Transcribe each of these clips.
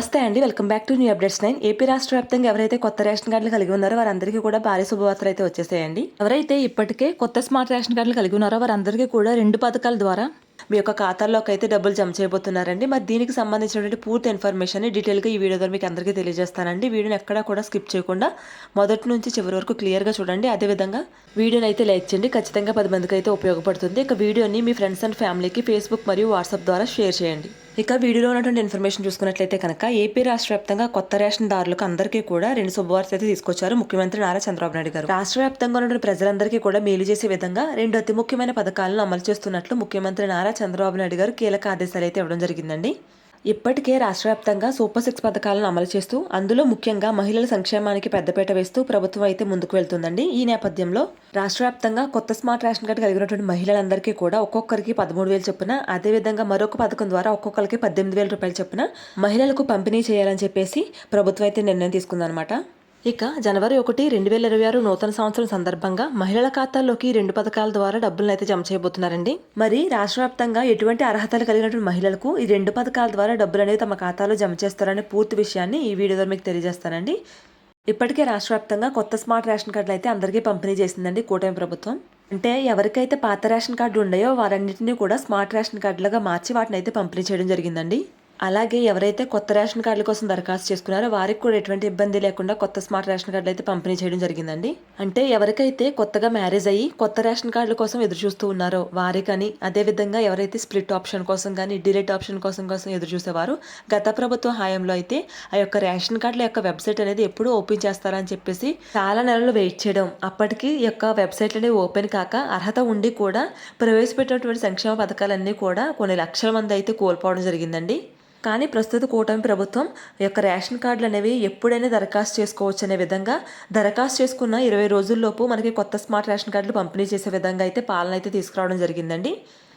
నమస్తే అండి. Welcome back to new updates 9. AP రాష్ట్ర వ్యాప్తంగా ఎవరైతే కొత్త రేషన్ కార్డులు కలిగి ఉన్నారో వారందరికీ కూడా భారీ శుభవార్తలు అయితే వచ్చేసాయండి. ఎవరైతే ఇప్పటికే కొత్త స్మార్ట్ రేషన్ కార్డులు కలిగి ఉన్నారో వారందరికీ కూడా 2 పథకాల ద్వారా మీ యొక్క ఖాతాల్లోకి అయితే డబ్బులు జమ చేయబోతున్నారండి. మరి దీనికి సంబంధించినటువంటి పూర్తి ఇన్ఫర్మేషన్ డీటెయిల్గా ఈ వీడియో ద్వారా మీకు అందరికీ తెలియజేస్తానండి. వీడియోని ఎక్కడా కూడా స్కిప్ చేయకుండా మొదటి నుంచి చివరి వరకు క్లియర్గా చూడండి. అదేవిధంగా వీడియోని అయితే లైక్ చేయండి. ఖచ్చితంగా 10 మందికి అయితే ఉపయోగపడుతుంది. ఇక వీడియోని మీ ఫ్రెండ్స్ అండ్ ఫ్యామిలీకి ఫేస్బుక్ మరియు వాట్సాప్ ద్వారా షేర్ చేయండి. ఇక వీడియోలో ఉన్నటువంటి ఇన్ఫర్మేషన్ చూసుకున్నట్లయితే కనుక ఏపీ రాష్ట్ర వ్యాప్తంగా కొత్త రేషన్ దారులకు అందరికీ కూడా 2 శుభవార్తలు అయితే తీసుకొచ్చారు ముఖ్యమంత్రి నారా చంద్రబాబు నాయుడు గారు. రాష్ట్ర వ్యాప్తంగా ఉన్నటువంటి ప్రజలందరికీ కూడా మేలు చేసే విధంగా 2 అతి ముఖ్యమైన పథకాలను అమలు చేస్తున్నట్లు ముఖ్యమంత్రి నారా చంద్రబాబు నాయుడు గారు కీలక ఆదేశాలు అయితే ఇవ్వడం జరిగిందండి. ఇప్పటికే రాష్ట్ర వ్యాప్తంగా సూపర్ 6 పథకాలను అమలు చేస్తూ అందులో ముఖ్యంగా మహిళల సంక్షేమానికి పెద్దపీట వేస్తూ ప్రభుత్వం అయితే ముందుకు వెళ్తుందండి. ఈ నేపథ్యంలో రాష్ట్ర వ్యాప్తంగా కొత్త స్మార్ట్ రేషన్ కార్డు కలిగినటువంటి మహిళలందరికీ కూడా ఒక్కొక్కరికి 13,000 చొప్పున, అదేవిధంగా మరొక పథకం ద్వారా ఒక్కొక్కరికి 18,000 రూపాయలు చొప్పున మహిళలకు పంపిణీ చేయాలని చెప్పేసి ప్రభుత్వం అయితే నిర్ణయం తీసుకుందనమాట. ఇక జనవరి 1, 2026 నూతన సంవత్సరం సందర్భంగా మహిళల ఖాతాల్లోకి 2 పథకాల ద్వారా డబ్బులను అయితే జమ చేయబోతున్నారండి. మరి రాష్ట్ర వ్యాప్తంగా ఎటువంటి అర్హతలు కలిగినటువంటి మహిళలకు ఈ 2 పథకాల ద్వారా డబ్బులు అనేది తమ ఖాతాలో జమ చేస్తారనే పూర్తి విషయాన్ని ఈ వీడియో ద్వారా మీకు తెలియజేస్తానండి. ఇప్పటికే రాష్ట్ర వ్యాప్తంగా కొత్త స్మార్ట్ రేషన్ కార్డులు అయితే అందరికీ పంపిణీ చేసిందండి కూటమి ప్రభుత్వం. అంటే ఎవరికైతే పాత రేషన్ కార్డులు ఉన్నాయో వారన్నింటినీ కూడా స్మార్ట్ రేషన్ కార్డులుగా మార్చి వాటిని అయితే పంపిణీ చేయడం జరిగిందండి. అలాగే ఎవరైతే కొత్త రేషన్ కార్డుల కోసం దరఖాస్తు చేసుకున్నారో వారికి కూడా ఎటువంటి ఇబ్బంది లేకుండా కొత్త స్మార్ట్ రేషన్ కార్డులు అయితే పంపిణీ చేయడం జరిగిందండి. అంటే ఎవరికైతే కొత్తగా మ్యారేజ్ అయ్యి కొత్త రేషన్ కార్డుల కోసం ఎదురు చూస్తూ ఉన్నారో వారికని, అదేవిధంగా ఎవరైతే స్ప్లిట్ ఆప్షన్ కోసం కానీ డిలీట్ ఆప్షన్ కోసం ఎదురు చూసేవారు గత ప్రభుత్వ హయాంలో అయితే ఆ యొక్క రేషన్ కార్డుల యొక్క వెబ్సైట్ అనేది ఎప్పుడు ఓపెన్ చేస్తారని చెప్పేసి చాలా నెలలు వెయిట్ చేయడం, అప్పటికి ఈ యొక్క వెబ్సైట్ అనేది ఓపెన్ కాక అర్హత ఉండి కూడా ప్రవేశపెట్టినటువంటి సంక్షేమ పథకాలన్నీ కూడా కొన్ని లక్షల మంది అయితే కోల్పోవడం జరిగిందండి. కానీ ప్రస్తుత కూటమి ప్రభుత్వం యొక్క రేషన్ కార్డులు అనేవి ఎప్పుడైనా దరఖాస్తు చేసుకోవచ్చు అనే విధంగా దరఖాస్తు చేసుకున్న 20 రోజుల్లోపు మనకి కొత్త స్మార్ట్ రేషన్ కార్డులు పంపిణీ చేసే విధంగా అయితే పాలన అయితే తీసుకురావడం జరిగిందండి.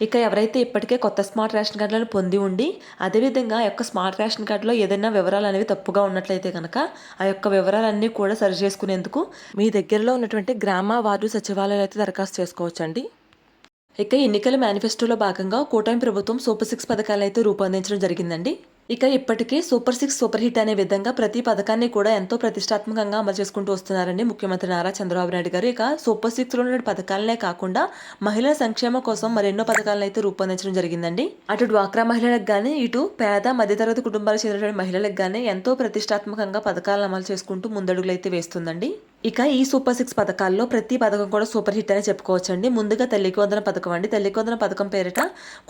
ఇక ఎవరైతే ఇప్పటికే కొత్త స్మార్ట్ రేషన్ కార్డులను పొంది ఉండి అదేవిధంగా ఆ యొక్క స్మార్ట్ రేషన్ కార్డులో ఏదైనా వివరాలు అనేవి తప్పుగా ఉన్నట్లయితే కనుక ఆ యొక్క వివరాలన్నీ కూడా సరి చేసుకునేందుకు మీ దగ్గరలో ఉన్నటువంటి గ్రామ వార్డు సచివాలయాలు అయితే దరఖాస్తు చేసుకోవచ్చండి. ఇక ఎన్నికల మేనిఫెస్టోలో భాగంగా కూటమి ప్రభుత్వం సూపర్ 6 పథకాలను అయితే రూపొందించడం జరిగిందండి. ఇక ఇప్పటికే సూపర్ 6 సూపర్ హిట్ అనే విధంగా ప్రతి పథకాన్ని కూడా ఎంతో ప్రతిష్టాత్మకంగా అమలు చేసుకుంటూ వస్తున్నారండి ముఖ్యమంత్రి నారా చంద్రబాబు నాయుడు గారు. ఇక సూపర్ 6లో ఉన్న పథకాలనే కాకుండా మహిళల సంక్షేమ కోసం మరెన్నో పథకాలను అయితే రూపొందించడం జరిగిందండి. అటు డ్వాక్రా మహిళలకు కానీ ఇటు పేద మధ్యతరగతి కుటుంబాలకు చెందినటువంటి మహిళలకు కానీ ఎంతో ప్రతిష్టాత్మకంగా పథకాలను అమలు చేసుకుంటూ ముందడుగులు అయితే వేస్తుందండి. ఇక ఈ సూపర్ 6 పథకాల్లో ప్రతి పథకం కూడా సూపర్ హిట్ అని చెప్పుకోవచ్చండి. ముందుగా తల్లికి వందన పథకం అండి. తల్లికి వందన పథకం పేరిట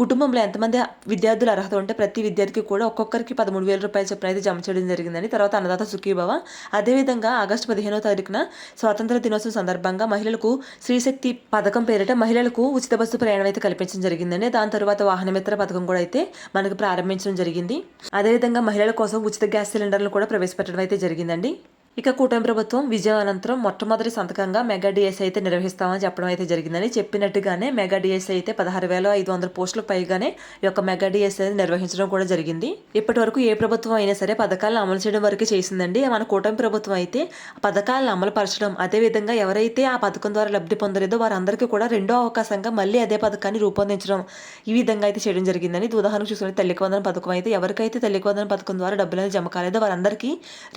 కుటుంబంలో ఎంతమంది విద్యార్థులు అర్హత ఉంటే ప్రతి విద్యార్థికి కూడా ఒక్కొక్కరికి 13,000 రూపాయలు చొప్పున అయితే జమ చేయడం జరిగిందండి. తర్వాత అన్నదాత సుఖీభవ, అదేవిధంగా ఆగస్టు 15వ తారీఖున స్వాతంత్ర దినోత్సవం సందర్భంగా మహిళలకు శ్రీశక్తి పథకం పేరిట మహిళలకు ఉచిత బస్సు ప్రయాణం అయితే కల్పించడం జరిగిందండి. దాని తర్వాత వాహనమిత్ర పథకం కూడా అయితే మనకు ప్రారంభించడం జరిగింది. అదేవిధంగా మహిళల కోసం ఉచిత గ్యాస్ సిలిండర్లు కూడా ప్రవేశపెట్టడం అయితే జరిగిందండి. ఇక కూటమి ప్రభుత్వం విజయం అనంతరం మొట్టమొదటి సంతకంగా మెగా డిఎస్సీ అయితే నిర్వహిస్తామని చెప్పడం అయితే జరిగిందని చెప్పినట్టుగానే మెగా డిఎస్సీ అయితే 16,500 పోస్టులకు పైగానే ఈ యొక్క మెగా డిఎస్సీ నిర్వహించడం కూడా జరిగింది. ఇప్పటి వరకు ఏ ప్రభుత్వం అయినా సరే పథకాలను అమలు చేయడం వరకు చేసిందండి. మన కూటమి ప్రభుత్వం అయితే పథకాలను అమలు పరచడం, అదేవిధంగా ఎవరైతే ఆ పథకం ద్వారా లబ్ధి పొందలేదో వారందరికీ కూడా రెండో అవకాశంగా మళ్ళీ అదే పథకాన్ని రూపొందించడం ఈ విధంగా అయితే చేయడం జరిగిందని. ఉదాహరణకు చూసుకుని తల్లికి వందన పథకం అయితే ఎవరికైతే తల్లికి వందన పథకం ద్వారా డబ్బులు అనేది జమ కాలేదో వారందరికీ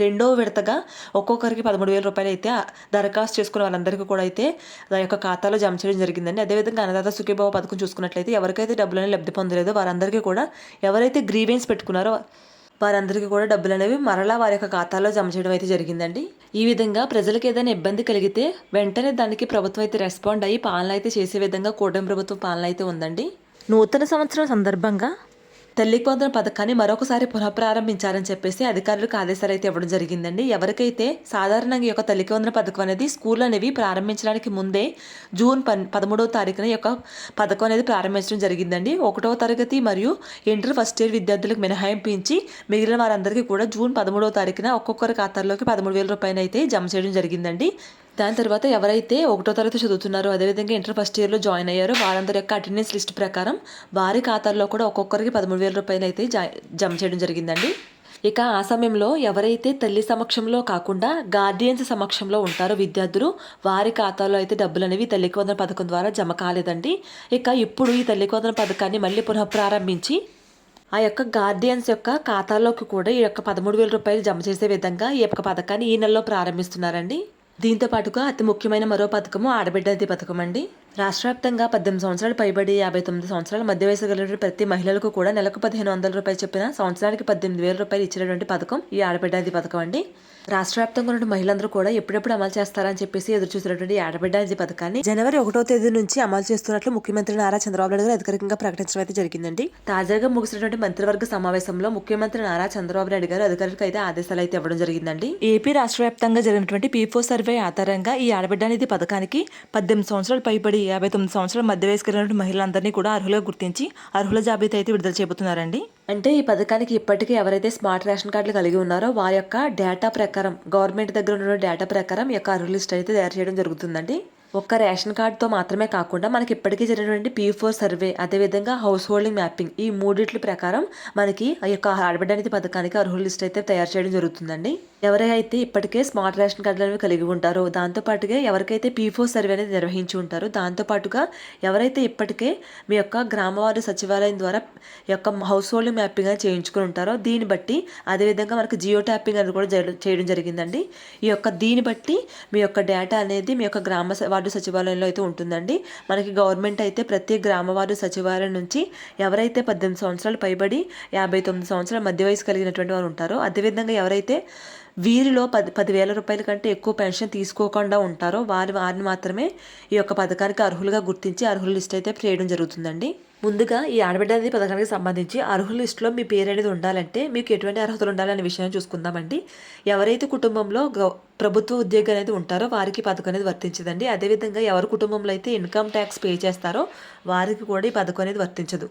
రెండో విడతగా ఒక్కొక్కరికి 13,000 రూపాయలు అయితే దరఖాస్తు చేసుకున్న వాళ్ళందరికీ కూడా అయితే దాని యొక్క ఖాతాలో జమ చేయడం జరిగిందండి. అదేవిధంగా అన్నదాత సుఖీభావ పథకం చూసుకున్నట్లయితే ఎవరికైతే డబ్బులని లబ్ధి పొందలేదో వారందరికీ కూడా ఎవరైతే గ్రీవెన్స్ పెట్టుకున్నారో వారందరికీ కూడా డబ్బులు అనేవి మరలా వారి యొక్క ఖాతాలో జమ చేయడం అయితే జరిగిందండి. ఈ విధంగా ప్రజలకు ఏదైనా ఇబ్బంది కలిగితే వెంటనే దానికి ప్రభుత్వం అయితే రెస్పాండ్ అయ్యి పాలన అయితే చేసే విధంగా కూటమి ప్రభుత్వం పాలన అయితే ఉందండి. నూతన సంవత్సరం సందర్భంగా తల్లికి వందన పథకాన్ని మరొకసారి పునఃప్రారంభించారని చెప్పేసి అధికారులకు ఆదేశాలు అయితే ఇవ్వడం జరిగిందండి. ఎవరికైతే సాధారణంగా ఈ యొక్క తల్లికి వందన పథకం అనేది స్కూల్ అనేవి ప్రారంభించడానికి ముందే జూన్ 13వ తారీఖున ఈ యొక్క పథకం అనేది ప్రారంభించడం జరిగిందండి. 1వ తరగతి మరియు ఇంటర్ ఫస్ట్ ఇయర్ విద్యార్థులకు మినహాయింపించి మిగిలిన వారందరికీ కూడా జూన్ 13వ తారీఖున ఒక్కొక్కరి ఖాతాల్లోకి 13,000 రూపాయలు అయితే జమ చేయడం జరిగిందండి. దాని తర్వాత ఎవరైతే 1వ తరగతి చదువుతున్నారో అదేవిధంగా ఇంటర్ ఫస్ట్ ఇయర్లో జాయిన్ అయ్యారో వారందరి యొక్క అటెండెన్స్ లిస్ట్ ప్రకారం వారి ఖాతాల్లో కూడా ఒక్కొక్కరికి 13,000 రూపాయలు అయితే జమ చేయడం జరిగిందండి. ఇక ఆ సమయంలో ఎవరైతే తల్లి సమక్షంలో కాకుండా గార్డియన్స్ సమక్షంలో ఉంటారో విద్యార్థులు వారి ఖాతాలో అయితే డబ్బులు అనేవి తల్లికి వందన పథకం ద్వారా జమ కాలేదండి. ఇక ఇప్పుడు ఈ తల్లికి వందన పథకాన్ని మళ్ళీ పునఃప్రారంభించి ఆ యొక్క గార్డియన్స్ యొక్క ఖాతాలోకి కూడా ఈ యొక్క 13,000 రూపాయలు జమ చేసే విధంగా ఈ యొక్క పథకాన్ని ఈ నెలలో ప్రారంభిస్తున్నారండి. దీంతో పాటుగా అతి ముఖ్యమైన మరో పథకము ఆడబిడ్డ నిధి పథకం అండి. రాష్ట్ర వ్యాప్తంగా 18 సంవత్సరాలు పైబడి 59 సంవత్సరాల మధ్య వయసు కలిగిన ప్రతి మహిళలకు కూడా నెలకు 1,500 రూపాయలు చొప్పున సంవత్సరానికి 18,000 రూపాయలు ఇచ్చినటువంటి పథకం ఈ ఆడబిడ్డ నిధి పథకం అండి. రాష్ట్ర వ్యాప్తంగా ఉన్న మహిళలందరూ కూడా ఎప్పుడెప్పుడు అమలు చేస్తారని చెప్పేసి ఎదురు చూసినటువంటి ఆడబిడ్డ నిధి పథకాన్ని జనవరి 1వ తేదీ నుంచి అమలు చేస్తున్నట్లు ముఖ్యమంత్రి నారా చంద్రబాబు నాయుడు గారు అధికారికంగా ప్రకటించడం అయితే జరిగిందండి. తాజాగా ముగిసినటువంటి మంత్రివర్గ సమావేశంలో ముఖ్యమంత్రి నారా చంద్రబాబు నాయుడు గారు అధికారులకు అయితే ఆదేశాలు అయితే ఇవ్వడం జరిగిందండి. ఏపీ రాష్ట్ర వ్యాప్తంగా జరిగినటువంటి P4 సర్వే ఆధారంగా ఈ ఆడబిడ్డ నిధి పథకానికి 18 సంవత్సరాలు పైబడి 59 సంవత్సరాల మధ్య వయసు కలిగిన మహిళలందరినీ కూడా అర్హులుగా గుర్తించి అర్హుల జాబితా అయితే విడుదల చేయబోతున్నారండి. అంటే ఈ పథకానికి ఇప్పటికీ ఎవరైతే స్మార్ట్ రేషన్ కార్డులు కలిగి ఉన్నారో వారి యొక్క డేటా ప్రకారం గవర్నమెంట్ దగ్గర ఉన్న డేటా ప్రకారం ఈ యొక్క అర్హుల లిస్ట్ అయితే తయారు చేయడం జరుగుతుందండి. ఒక్క రేషన్ కార్డుతో మాత్రమే కాకుండా మనకి ఇప్పటికీ జరిగినటువంటి P4 సర్వే అదేవిధంగా హౌస్ హోల్డింగ్ మ్యాపింగ్ ఈ మూడిట్ల ప్రకారం మనకి ఆ యొక్క ఆడబిడ్డ నిధి పథకానికి అర్హుల లిస్ట్ అయితే తయారు చేయడం జరుగుతుందండి. ఎవరైతే ఇప్పటికే స్మార్ట్ రేషన్ కార్డులు అనేవి కలిగి ఉంటారో దాంతోపాటుగా ఎవరికైతే P4 సర్వే అనేది నిర్వహించి ఉంటారో దాంతోపాటుగా ఎవరైతే ఇప్పటికే మీ యొక్క గ్రామవార్డు సచివాలయం ద్వారా ఈ యొక్క హౌస్ హోల్డింగ్ మ్యాపింగ్ అని చేయించుకుని ఉంటారో దీన్ని బట్టి అదేవిధంగా మనకు జియో ట్యాపింగ్ అనేది కూడా చేయడం జరిగిందండి. ఈ యొక్క దీన్ని బట్టి మీ యొక్క డేటా అనేది మీ యొక్క గ్రామ వార్డు సచివాలయంలో అయితే ఉంటుందండి. మనకి గవర్నమెంట్ అయితే ప్రతి గ్రామ వార్డు సచివాలయం నుంచి ఎవరైతే 18 సంవత్సరాలు పైబడి 59 సంవత్సరాల మధ్య వయసు కలిగినటువంటి వారు ఉంటారో అదేవిధంగా ఎవరైతే వీరిలో 10,000 రూపాయల కంటే ఎక్కువ పెన్షన్ తీసుకోకుండా ఉంటారో వారిని మాత్రమే ఈ యొక్క పథకానికి అర్హులుగా గుర్తించి అర్హుల లిస్ట్ అయితే చేయడం జరుగుతుందండి. ముందుగా ఈ ఆడబిడ్డ అనేది పథకానికి సంబంధించి అర్హుల లిస్టులో మీ పేరు అనేది ఉండాలంటే మీకు ఎటువంటి అర్హతలు ఉండాలనే విషయాన్ని చూసుకుందామండి. ఎవరైతే కుటుంబంలో ప్రభుత్వ ఉద్యోగి అనేది ఉంటారో వారికి పథకం అనేది వర్తించదండి. అదేవిధంగా ఎవరి కుటుంబంలో అయితే ఇన్కమ్ ట్యాక్స్ పే చేస్తారో వారికి కూడా ఈ పథకం అనేది వర్తించదు.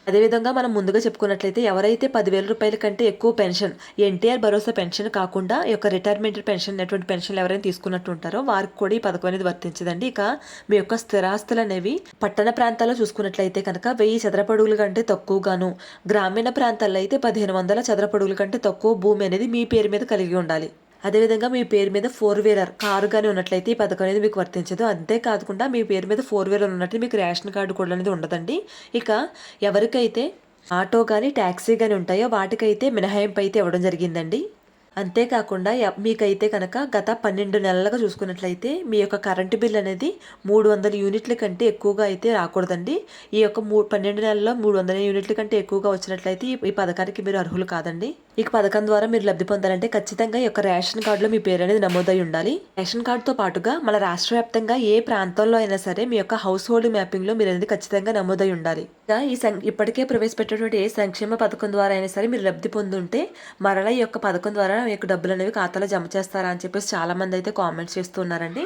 అదేవిధంగా మనం ముందుగా చెప్పుకున్నట్లయితే ఎవరైతే 10,000 రూపాయల కంటే ఎక్కువ పెన్షన్ ఎన్టీఆర్ భరోసా పెన్షన్ కాకుండా ఈ యొక్క రిటైర్మెంట్ పెన్షన్ అటువంటి పెన్షన్లు ఎవరైనా తీసుకున్నట్టు ఉంటారో వారికి కూడా ఈ పథకం అనేది వర్తించదండి. ఇక మీ యొక్క స్థిరాస్తులు అనేవి పట్టణ ప్రాంతాల్లో చూసుకున్నట్లయితే కనుక 1000 చదరపు అడుగుల కంటే తక్కువగాను గ్రామీణ ప్రాంతాల్లో అయితే 1,500 చదరపు అడుగుల కంటే తక్కువ భూమి అనేది మీ పేరు మీద కలిగి ఉండాలి. అదేవిధంగా మీ పేరు మీద 4-వీలర్ కారు కానీ ఉన్నట్లయితే ఈ పథకం అనేది మీకు వర్తించదు. అంతేకాకుండా మీ పేరు మీద 4-వీలర్ ఉన్నట్టు మీకు రేషన్ కార్డు కూడా అనేది ఉండదండి. ఇక ఎవరికైతే ఆటో కానీ ట్యాక్సీ కానీ ఉంటాయో వాటికైతే మినహాయింపు అయితే ఇవ్వడం జరిగిందండి. అంతేకాకుండా మీకైతే కనుక గత 12 నెలలుగా చూసుకున్నట్లయితే మీ యొక్క కరెంటు బిల్ అనేది 300 యూనిట్ల కంటే ఎక్కువగా అయితే రాకూడదండి. ఈ యొక్క 12 నెలల్లో 300 యూనిట్ల కంటే ఎక్కువగా వచ్చినట్లయితే ఈ పథకానికి మీరు అర్హులు కాదండి. ఈ పథకం ద్వారా మీరు లబ్ధి పొందాలంటే ఖచ్చితంగా ఈ యొక్క రేషన్ కార్డులో మీ పేరు అనేది నమోదై ఉండాలి. రేషన్ కార్డుతో పాటుగా మన రాష్ట్ర వ్యాప్తంగా ఏ ప్రాంతంలో అయినా సరే మీ యొక్క హౌస్ హోల్డింగ్ మ్యాపింగ్ లో మీరు అనేది ఖచ్చితంగా నమోదై ఉండాలి. ఇప్పటికే ప్రవేశపెట్టినటువంటి ఏ సంక్షేమ పథకం ద్వారా అయినా సరే మీరు లబ్ధి పొందుంటే మరలా ఈ యొక్క పథకం ద్వారా మీకు డబ్బులు అనేవి ఖాతాలో జమ చేస్తారా అని చెప్పేసి చాలా మంది అయితే కామెంట్స్ చేస్తున్నారండి.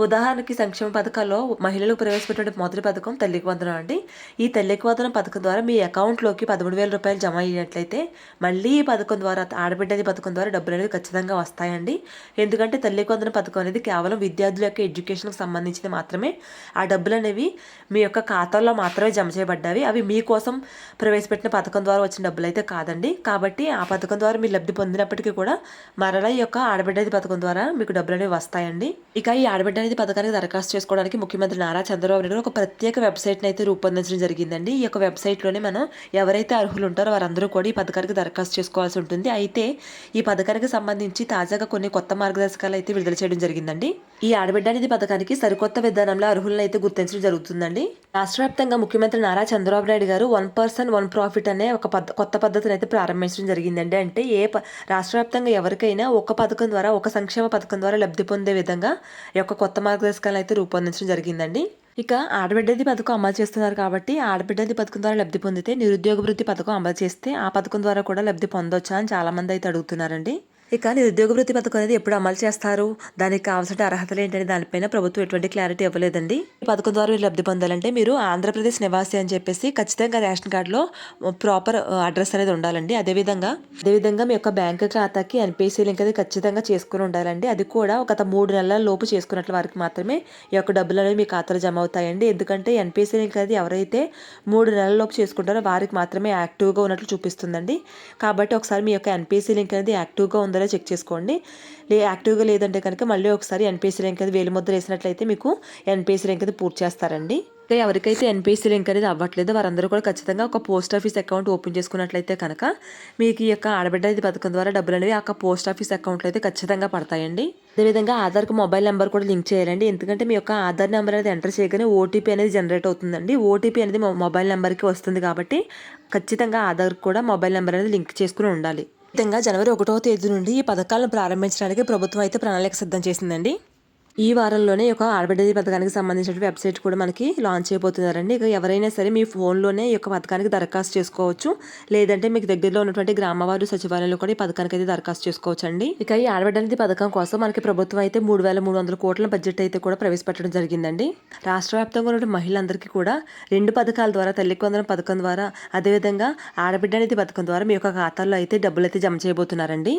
ఉదాహరణకి సంక్షేమ పథకాల్లో మహిళలకు ప్రవేశపెట్టిన మొదటి పథకం తల్లికి వందనం అండి. ఈ తల్లికి వందనం పథకం ద్వారా మీ అకౌంట్లోకి 13,000 రూపాయలు జమ అయ్యినట్లయితే మళ్ళీ ఈ పథకం ద్వారా ఆడబిడ్డ పథకం ద్వారా డబ్బులు అనేది ఖచ్చితంగా వస్తాయండి. ఎందుకంటే తల్లికి వందనం పథకం అనేది కేవలం విద్యార్థుల యొక్క ఎడ్యుకేషన్కి సంబంధించింది మాత్రమే. ఆ డబ్బులు అనేవి మీ యొక్క ఖాతాల్లో మాత్రమే జమ చేయబడ్డాయి. అవి మీకోసం ప్రవేశపెట్టిన పథకం ద్వారా వచ్చిన డబ్బులు అయితే కాదండి. కాబట్టి ఆ పథకం ద్వారా మీరు లబ్ధి పొందినప్పటికీ కూడా మరలా ఈ యొక్క ఆడబిడ్డ పథకం ద్వారా మీకు డబ్బులు అనేవి వస్తాయండి. ఇక ఈ ఆడబిడ్డ పథకానికి దరఖాస్తు చేసుకోవడానికి ముఖ్యమంత్రి నారా చంద్రబాబు నాయుడు ఒక ప్రత్యేక వెబ్సైట్ని అయితే రూపొందించడం జరిగిందండి. ఈ యొక్క వెబ్సైట్లోనే మనం ఎవరైతే అర్హులు ఉంటారో వారందరూ కూడా ఈ పథకానికి దరఖాస్తు చేసుకోవాల్సి ఉంటుంది. అయితే ఈ పథకానికి సంబంధించి తాజాగా కొన్ని కొత్త మార్గదర్శకాలు అయితే విడుదల చేయడం జరిగిందండి. ఈ ఆడబిడ్డ నిధి పథకానికి సరికొత్త విధానంలో అర్హులను అయితే గుర్తించడం జరుగుతుందండి. రాష్ట్ర వ్యాప్తంగా ముఖ్యమంత్రి నారా చంద్రబాబు నాయుడు గారు 1 పర్సన్ 1 ప్రాఫిట్ అనే ఒక కొత్త పద్ధతిని అయితే ప్రారంభించడం జరిగిందండి. అంటే రాష్ట్ర వ్యాప్తంగా ఎవరికైనా ఒక పథకం ద్వారా ఒక సంక్షేమ పథకం ద్వారా లబ్ధి పొందే విధంగా ఈ యొక్క కొత్త మార్గదర్శకాలు అయితే రూపొందించడం జరిగిందండి. ఇక ఆడబిడ్డది పథకం అమలు చేస్తున్నారు కాబట్టి ఆడబిడ్డది పథకం ద్వారా లబ్ధి పొందితే నిరుద్యోగ వృత్తి పథకం అమలు చేస్తే ఆ పథకం ద్వారా కూడా లబ్ధి పొందొచ్చా అని చాలా మంది అయితే అడుగుతున్నారండి. ఇక నిరుద్యోగ వృత్తి పథకం అనేది ఎప్పుడు అమలు చేస్తారు, దానికి కావాల్సిన అర్హతలు ఏంటనే దానిపైన ప్రభుత్వం ఎటువంటి క్లారిటీ ఇవ్వలేదండి. ఈ పథకం ద్వారా మీరు లబ్ధి పొందాలంటే మీరు ఆంధ్రప్రదేశ్ నివాసి అని చెప్పేసి ఖచ్చితంగా రేషన్ కార్డులో ప్రాపర్ అడ్రస్ అనేది ఉండాలండి. అదేవిధంగా మీ యొక్క బ్యాంక్ ఖాతాకి ఎన్పిసి లింక్ అనేది ఖచ్చితంగా చేసుకుని ఉండాలండి. అది కూడా ఒక 3 నెలల లోపు చేసుకున్నట్లు వారికి మాత్రమే ఈ యొక్క డబ్బులు అనేవి మీ ఖాతాలో జమ అవుతాయండి. ఎందుకంటే ఎన్పిసి లింక్ అనేది ఎవరైతే 3 నెలల లోపు చేసుకుంటారో వారికి మాత్రమే యాక్టివ్గా ఉన్నట్లు చూపిస్తుందండి. కాబట్టి ఒకసారి మీ యొక్క ఎన్పిసి లింక్ అనేది యాక్టివ్గా ఉందో చెక్ చేసుకోండి. యాక్టివ్గా లేదంటే కనుక మళ్ళీ ఒకసారి ఎన్పిసి లింక్ అది వేలిముద్ర వేసినట్లయితే మీకు ఎన్పిసి లింక్ అది పూర్తి చేస్తారండి. ఇంకా ఎవరికైతే ఎన్పిఎస్సీ లింక్ అనేది అవ్వట్లేదు వారందరూ కూడా ఖచ్చితంగా ఒక పోస్ట్ ఆఫీస్ అకౌంట్ ఓపెన్ చేసుకున్నట్లయితే కనుక మీకు ఈ యొక్క ఆడబిడ్డ నిధి పథకం ద్వారా డబ్బులు అనేవి ఆ పోస్ట్ ఆఫీస్ అకౌంట్లో అయితే ఖచ్చితంగా పడతాయండి. అదేవిధంగా ఆధార్కు మొబైల్ నెంబర్ కూడా లింక్ చేయాలండి. ఎందుకంటే మీ యొక్క ఆధార్ నెంబర్ అనేది ఎంటర్ చేయగానే ఓటీపీ అనేది జనరేట్ అవుతుందండి. ఓటీపీ అనేది మొబైల్ నెంబర్కి వస్తుంది కాబట్టి ఖచ్చితంగా ఆధార్ కూడా మొబైల్ నెంబర్ అనేది లింక్ చేసుకుని ఉండాలి. విధంగా జనవరి 1వ తేదీ నుండి ఈ పథకాలను ప్రారంభించడానికి ప్రభుత్వం అయితే ప్రణాళిక సిద్ధం చేసిందండి. ఈ వారంలోనే ఒక ఆడబిడ్డ పథకానికి సంబంధించిన వెబ్సైట్ కూడా మనకి లాంచ్ అయిపోతున్నారండి. ఇక ఎవరైనా సరే మీ ఫోన్లోనే ఈ యొక్క పథకానికి దరఖాస్తు చేసుకోవచ్చు. లేదంటే మీకు దగ్గరలో ఉన్నటువంటి గ్రామవారు సచివాలయంలో కూడా ఈ పథకానికి అయితే దరఖాస్తు చేసుకోవచ్చు అండి. ఇక ఈ ఆడబిడ్డ పథకం కోసం మనకి ప్రభుత్వం అయితే 3,300 కోట్ల బడ్జెట్ అయితే కూడా ప్రవేశపెట్టడం జరిగిందండి. రాష్ట్ర వ్యాప్తంగా ఉన్న మహిళలందరికీ కూడా 2 పథకాల ద్వారా తల్లికి వందనం పథకం ద్వారా అదేవిధంగా ఆడబిడ్డ పథకం ద్వారా మీ యొక్క ఖాతాల్లో అయితే డబ్బులు అయితే జమ చేయబోతున్నారండి.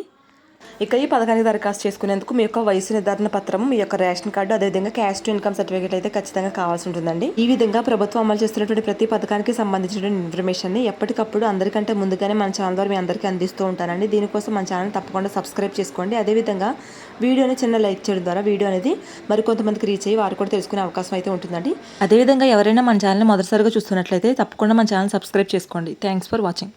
ఇక ఈ పథకానికి దరఖాస్తు చేసుకునేందుకు మీ యొక్క వయసు నిర్ధారణ పత్రం, మీ యొక్క రేషన్ కార్డు, అదేవిధంగా క్యాస్ట్ ఇన్కమ్ సర్టిఫికేట్ అయితే ఖచ్చితంగా కావాల్సి ఉంటుందండి. ఈ విధంగా ప్రభుత్వం అమలు చేస్తున్నటువంటి ప్రతి పథకానికి సంబంధించిన ఇన్ఫర్మేషన్ ని ఎప్పటికప్పుడు అందరికంటే ముందుగానే మన ఛానల్ ద్వారా మీ అందరికీ అందిస్తూ ఉంటానండి. దీనికోసం మన ఛానల్ తప్పకుండా సబ్స్క్రైబ్ చేసుకోండి. అదేవిధంగా వీడియోని చిన్న లైక్ చేయడం ద్వారా వీడియో అనేది మరికొంతమందికి రీచ్ అయ్యి వారు కూడా తెలుసుకునే అవకాశం అయితే ఉంటుందండి. అదేవిధంగా ఎవరైనా మన ఛానల్ మొదటిసారిగా చూస్తున్నట్లయితే తప్పకుండా మన ఛానల్ సబ్స్క్రైబ్ చేసుకోండి. Thanks for watching.